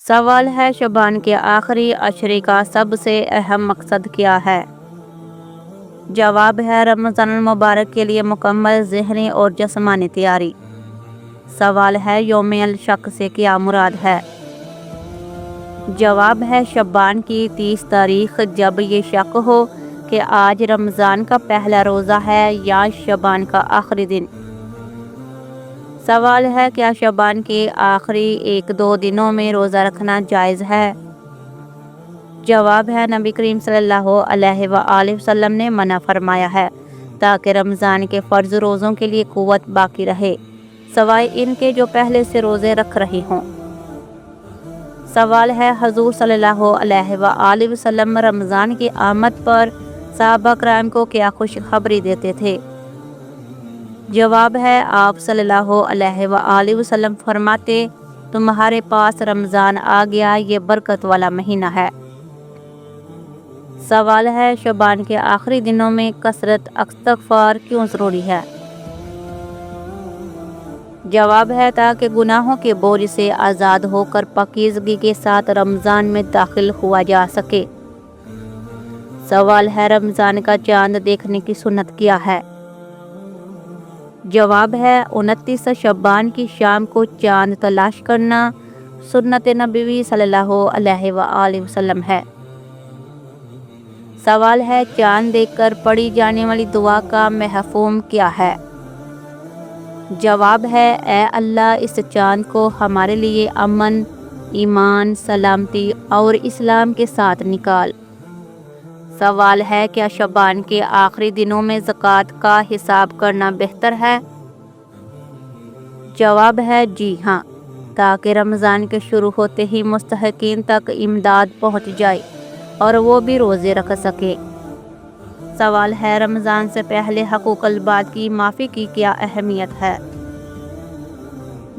سوال ہے شعبان کے آخری عشرے کا سب سے اہم مقصد کیا ہے؟ جواب ہے رمضان المبارک کے لیے مکمل ذہنی اور جسمانی تیاری۔ سوال ہے یوم الشک سے کیا مراد ہے؟ جواب ہے شعبان کی 30 تاریخ، جب یہ شک ہو کہ آج رمضان کا پہلا روزہ ہے یا شعبان کا آخری دن۔ سوال ہے کیا شعبان کے آخری 1-2 دنوں میں روزہ رکھنا جائز ہے؟ جواب ہے نبی کریم صلی اللہ علیہ وآلہ وسلم نے منع فرمایا ہے تاکہ رمضان کے فرض روزوں کے لیے قوت باقی رہے، سوائے ان کے جو پہلے سے روزے رکھ رہے ہوں۔ سوال ہے حضور صلی اللہ علیہ وآلہ وسلم رمضان کی آمد پر صحابہ کرام کو کیا خوشخبری دیتے تھے؟ جواب ہے آپ صلی اللہ علیہ وآلہ وسلم فرماتے تمہارے پاس رمضان آ گیا، یہ برکت والا مہینہ ہے۔ سوال ہے شعبان کے آخری دنوں میں کثرت استغفار کیوں ضروری ہے؟ جواب ہے تاکہ گناہوں کے بوجھ سے آزاد ہو کر پاکیزگی کے ساتھ رمضان میں داخل ہوا جا سکے۔ سوال ہے رمضان کا چاند دیکھنے کی سنت کیا ہے؟ جواب ہے 29 شعبان کی شام کو چاند تلاش کرنا سنت نبوی صلی اللہ علیہ وآلہ وسلم ہے۔ سوال ہے چاند دیکھ کر پڑھی جانے والی دعا کا مفہوم کیا ہے؟ جواب ہے اے اللہ اس چاند کو ہمارے لیے امن، ایمان، سلامتی اور اسلام کے ساتھ نکال۔ سوال ہے کیا شعبان کے آخری دنوں میں زکوٰۃ کا حساب کرنا بہتر ہے؟ جواب ہے جی ہاں، تاکہ رمضان کے شروع ہوتے ہی مستحقین تک امداد پہنچ جائے اور وہ بھی روزے رکھ سکے۔ سوال ہے رمضان سے پہلے حقوق العباد کی معافی کی کیا اہمیت ہے؟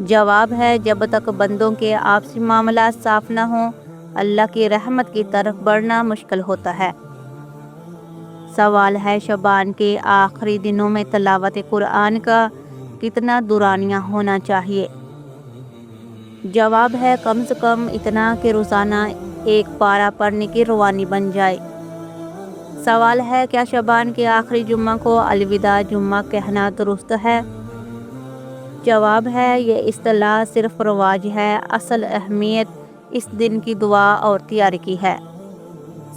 جواب ہے جب تک بندوں کے آپسی معاملات صاف نہ ہوں، اللہ کی رحمت کی طرف بڑھنا مشکل ہوتا ہے۔ سوال ہے شعبان کے آخری دنوں میں تلاوت قرآن کا کتنا دورانیہ ہونا چاہیے؟ جواب ہے کم سے کم اتنا کہ روزانہ 1 پارہ پڑھنے کی روانی بن جائے۔ سوال ہے کیا شعبان کے آخری جمعہ کو الوداع جمعہ کہنا درست ہے؟ جواب ہے یہ اصطلاح صرف رواج ہے، اصل اہمیت اس دن کی دعا اور تیاری کی ہے۔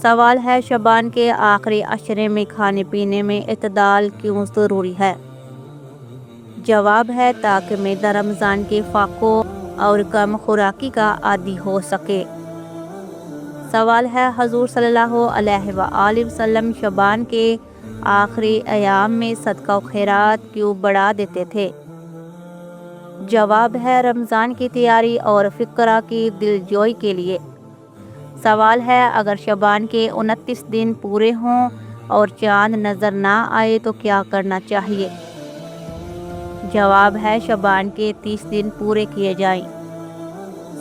سوال ہے شعبان کے آخری عشرے میں کھانے پینے میں اعتدال کیوں ضروری ہے؟ جواب ہے تاکہ معدہ رمضان کے فاقوں اور کم خوراکی کا عادی ہو سکے۔ سوال ہے حضور صلی اللہ علیہ وآلہ وسلم شعبان کے آخری ایام میں صدقہ و خیرات کیوں بڑھا دیتے تھے؟ جواب ہے رمضان کی تیاری اور فقراء کی دلجوئی کے لیے۔ سوال ہے اگر شعبان کے 29 دن پورے ہوں اور چاند نظر نہ آئے تو کیا کرنا چاہیے؟ جواب ہے شعبان کے 30 دن پورے کیے جائیں۔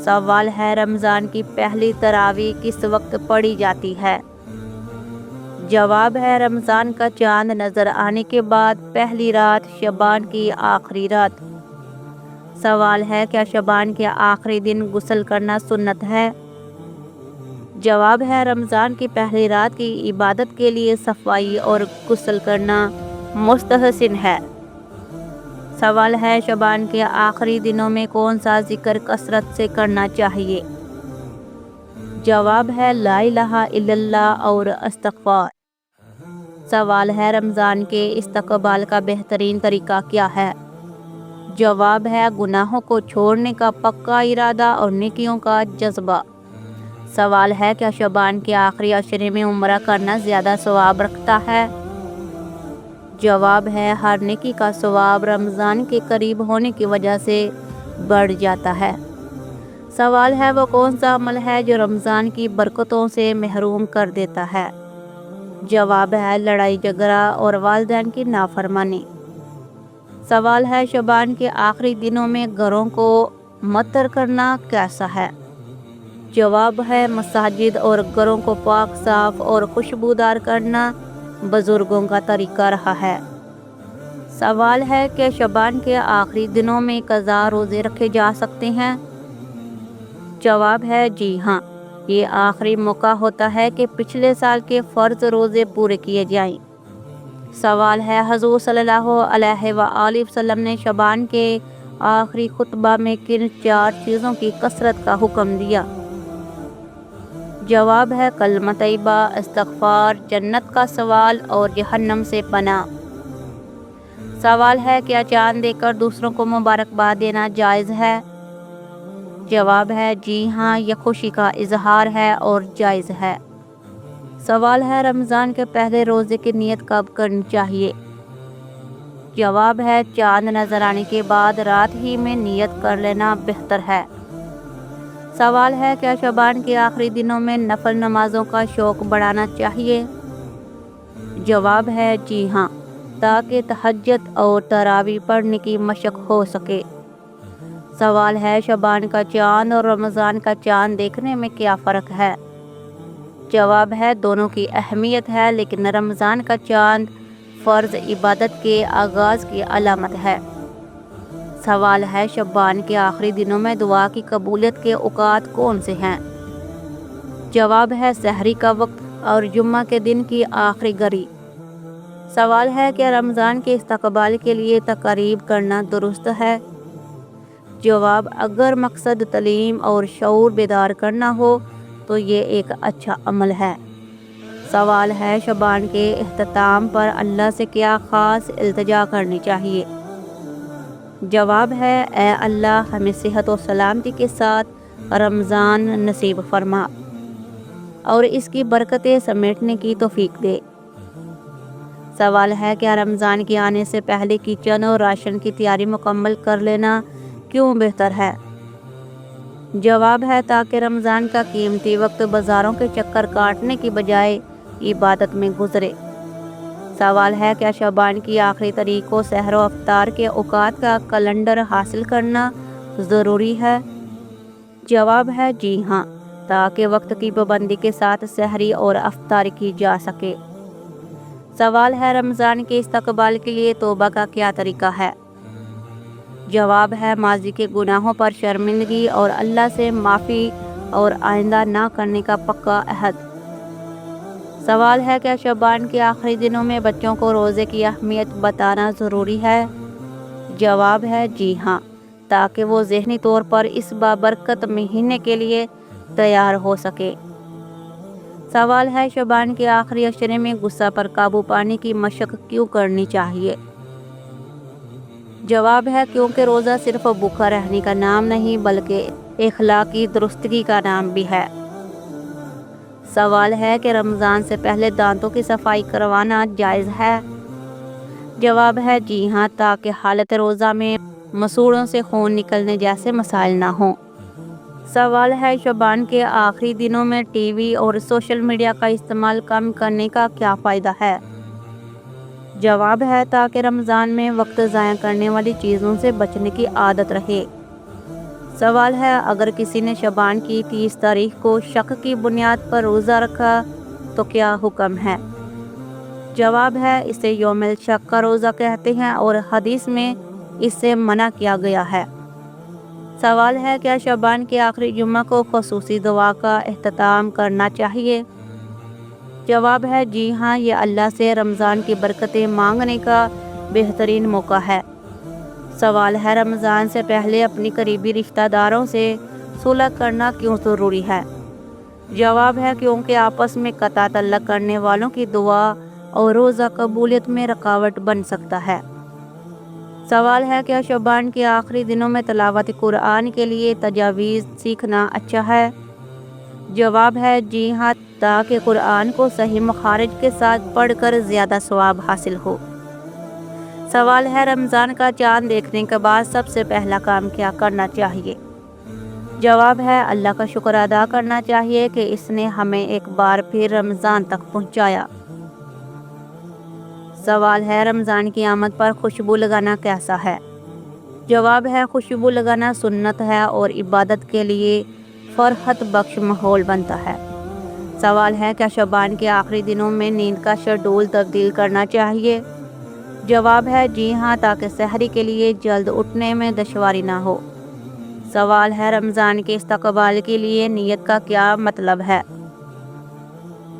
سوال ہے رمضان کی پہلی تراویح کس وقت پڑھی جاتی ہے؟ جواب ہے رمضان کا چاند نظر آنے کے بعد پہلی رات شعبان کی آخری رات۔ سوال ہے کیا شعبان کے آخری دن غسل کرنا سنت ہے؟ جواب ہے رمضان کی پہلی رات کی عبادت کے لیے صفائی اور غسل کرنا مستحسن ہے۔ سوال ہے شعبان کے آخری دنوں میں کون سا ذکر کثرت سے کرنا چاہیے؟ جواب ہے لا الہ الا اللہ اور استغفار۔ سوال ہے رمضان کے استقبال کا بہترین طریقہ کیا ہے؟ جواب ہے گناہوں کو چھوڑنے کا پکا ارادہ اور نیکیوں کا جذبہ۔ سوال ہے کیا شعبان کے آخری عشرے میں عمرہ کرنا زیادہ ثواب رکھتا ہے؟ جواب ہے ہر نیکی کا ثواب رمضان کے قریب ہونے کی وجہ سے بڑھ جاتا ہے۔ سوال ہے وہ کون سا عمل ہے جو رمضان کی برکتوں سے محروم کر دیتا ہے؟ جواب ہے لڑائی جھگڑا اور والدین کی نافرمانی۔ سوال ہے شعبان کے آخری دنوں میں گھروں کو معطر کرنا کیسا ہے؟ جواب ہے مساجد اور گھروں کو پاک صاف اور خوشبودار کرنا بزرگوں کا طریقہ رہا ہے۔ سوال ہے کہ شعبان کے آخری دنوں میں قضا روزے رکھے جا سکتے ہیں؟ جواب ہے جی ہاں، یہ آخری موقع ہوتا ہے کہ پچھلے سال کے فرض روزے پورے کیے جائیں۔ سوال ہے حضور صلی اللہ علیہ وآلہ وسلم نے شعبان کے آخری خطبہ میں کن 4 چیزوں کی کثرت کا حکم دیا؟ جواب ہے کلمہ طیبہ، استغفار، جنت کا سوال اور جہنم سے پناہ۔ سوال ہے کیا چاند دیکھ کر دوسروں کو مبارکباد دینا جائز ہے؟ جواب ہے جی ہاں، یہ خوشی کا اظہار ہے اور جائز ہے۔ سوال ہے رمضان کے پہلے روزے کی نیت کب کرنی چاہیے؟ جواب ہے چاند نظر آنے کے بعد رات ہی میں نیت کر لینا بہتر ہے۔ سوال ہے کیا شعبان کے آخری دنوں میں نفل نمازوں کا شوق بڑھانا چاہیے؟ جواب ہے جی ہاں، تاکہ تہجد اور تراویح پڑھنے کی مشق ہو سکے۔ سوال ہے شعبان کا چاند اور رمضان کا چاند دیکھنے میں کیا فرق ہے؟ جواب ہے دونوں کی اہمیت ہے، لیکن رمضان کا چاند فرض عبادت کے آغاز کی علامت ہے۔ سوال ہے شعبان کے آخری دنوں میں دعا کی قبولیت کے اوقات کون سے ہیں؟ جواب ہے سحری کا وقت اور جمعہ کے دن کی آخری گھڑی۔ سوال ہے کیا رمضان کے استقبال کے لیے تقریب کرنا درست ہے؟ جواب اگر مقصد تعلیم اور شعور بیدار کرنا ہو تو یہ ایک اچھا عمل ہے۔ سوال ہے شعبان کے اختتام پر اللہ سے کیا خاص التجا کرنی چاہیے؟ جواب ہے اے اللہ ہمیں صحت و سلامتی کے ساتھ رمضان نصیب فرما اور اس کی برکتیں سمیٹنے کی توفیق دے۔ سوال ہے کیا رمضان کے آنے سے پہلے کچن اور راشن کی تیاری مکمل کر لینا کیوں بہتر ہے؟ جواب ہے تاکہ رمضان کا قیمتی وقت بازاروں کے چکر کاٹنے کی بجائے عبادت میں گزرے۔ سوال ہے کیا شعبان کی آخری تاریخ کو سحر و افطار کے اوقات کا کیلنڈر حاصل کرنا ضروری ہے؟ جواب ہے جی ہاں، تاکہ وقت کی پابندی کے ساتھ سحری اور افطاری کی جا سکے۔ سوال ہے رمضان کے استقبال کے لیے توبہ کا کیا طریقہ ہے؟ جواب ہے ماضی کے گناہوں پر شرمندگی اور اللہ سے معافی اور آئندہ نہ کرنے کا پکا عہد۔ سوال ہے کیا شعبان کے آخری دنوں میں بچوں کو روزے کی اہمیت بتانا ضروری ہے؟ جواب ہے جی ہاں، تاکہ وہ ذہنی طور پر اس بابرکت مہینے کے لیے تیار ہو سکے۔ سوال ہے شعبان کے آخری عشرے میں غصہ پر قابو پانے کی مشق کیوں کرنی چاہیے؟ جواب ہے کیونکہ روزہ صرف بھوکا رہنے کا نام نہیں بلکہ اخلاقی درستگی کا نام بھی ہے۔ سوال ہے کہ رمضان سے پہلے دانتوں کی صفائی کروانا جائز ہے؟ جواب ہے جی ہاں، تاکہ حالت روزہ میں مسوڑوں سے خون نکلنے جیسے مسائل نہ ہوں۔ سوال ہے شعبان کے آخری دنوں میں ٹی وی اور سوشل میڈیا کا استعمال کم کرنے کا کیا فائدہ ہے؟ جواب ہے تاکہ رمضان میں وقت ضائع کرنے والی چیزوں سے بچنے کی عادت رہے۔ سوال ہے اگر کسی نے شعبان کی 30 تاریخ کو شک کی بنیاد پر روزہ رکھا تو کیا حکم ہے؟ جواب ہے اسے یوم الشک کا روزہ کہتے ہیں اور حدیث میں اس سے منع کیا گیا ہے۔ سوال ہے کیا شعبان کے آخری جمعہ کو خصوصی دعا کا اہتمام کرنا چاہیے؟ جواب ہے جی ہاں، یہ اللہ سے رمضان کی برکتیں مانگنے کا بہترین موقع ہے۔ سوال ہے رمضان سے پہلے اپنی قریبی رشتہ داروں سے صلح کرنا کیوں ضروری ہے؟ جواب ہے کیونکہ آپس میں قطع تعلق کرنے والوں کی دعا اور روزہ قبولیت میں رکاوٹ بن سکتا ہے۔ سوال ہے کیا شعبان کے آخری دنوں میں تلاوت قرآن کے لیے تجاویز سیکھنا اچھا ہے؟ جواب ہے جی ہاں، تاکہ قرآن کو صحیح مخارج کے ساتھ پڑھ کر زیادہ ثواب حاصل ہو۔ سوال ہے رمضان کا چاند دیکھنے کے بعد سب سے پہلا کام کیا کرنا چاہیے؟ جواب ہے اللہ کا شکر ادا کرنا چاہیے کہ اس نے ہمیں ایک بار پھر رمضان تک پہنچایا۔ سوال ہے رمضان کی آمد پر خوشبو لگانا کیسا ہے؟ جواب ہے خوشبو لگانا سنت ہے اور عبادت کے لیے فرحت بخش ماحول بنتا ہے۔ سوال ہے کیا شعبان کے آخری دنوں میں نیند کا شیڈول تبدیل کرنا چاہیے؟ جواب ہے جی ہاں، تاکہ سحری کے لیے جلد اٹھنے میں دشواری نہ ہو۔ سوال ہے رمضان کے استقبال کے لیے نیت کا کیا مطلب ہے؟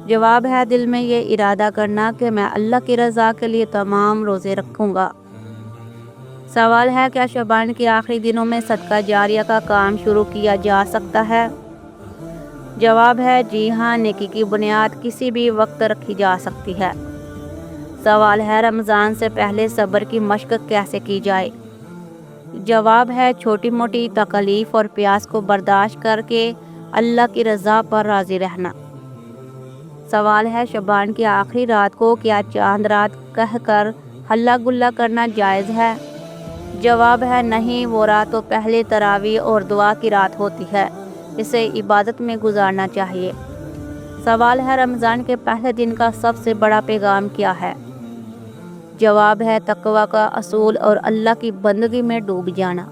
جواب ہے دل میں یہ ارادہ کرنا کہ میں اللہ کی رضا کے لیے تمام روزے رکھوں گا۔ سوال ہے کیا شعبان کے آخری دنوں میں صدقہ جاریہ کا کام شروع کیا جا سکتا ہے؟ جواب ہے جی ہاں، نیکی کی بنیاد کسی بھی وقت رکھی جا سکتی ہے۔ سوال ہے رمضان سے پہلے صبر کی مشق کیسے کی جائے؟ جواب ہے چھوٹی موٹی تکلیف اور پیاس کو برداشت کر کے اللہ کی رضا پر راضی رہنا۔ سوال ہے شعبان کی آخری رات کو کیا چاند رات کہہ کر ہلا گلا کرنا جائز ہے؟ جواب ہے نہیں، وہ رات تو پہلے تراویح اور دعا کی رات ہوتی ہے، اسے عبادت میں گزارنا چاہیے۔ سوال ہے رمضان کے پہلے دن کا سب سے بڑا پیغام کیا ہے؟ جواب ہے تقویٰ کا اصول اور اللہ کی بندگی میں ڈوب جانا۔